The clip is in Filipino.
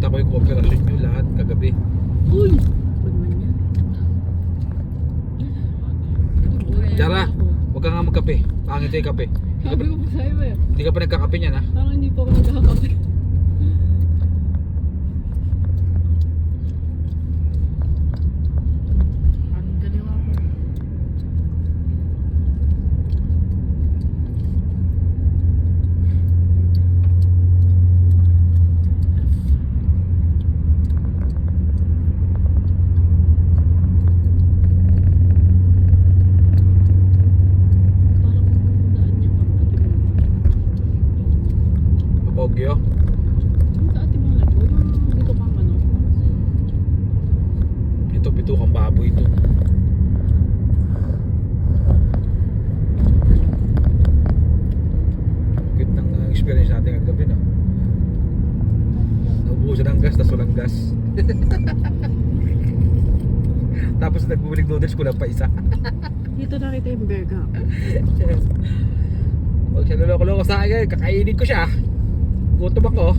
Nakita ko yung cooperation nyo lahat kagabi. Uy! Huwag man yan. Tara, huwag ka nga magkape. Pangit yung kape. Sabi ko pa sa'yo eh. Hindi ka pa nagkakape niyan ha. Parang hindi pa ako nagkakape. Anong daliwa ko? Parang daan niya pang ating Papogyo. sa ating mga labo. Yung dito pang ano. Ito, pitukang baboy ito. Cute ng experience natin kagabi, no? Naubusan ng gas, tas walang gas. Tapos nagbubulig noodles, kulang pa isa. Dito nakita yung berga. Huwag siya luloko-loko sa akin, kakainin ko siya. Gutom ako.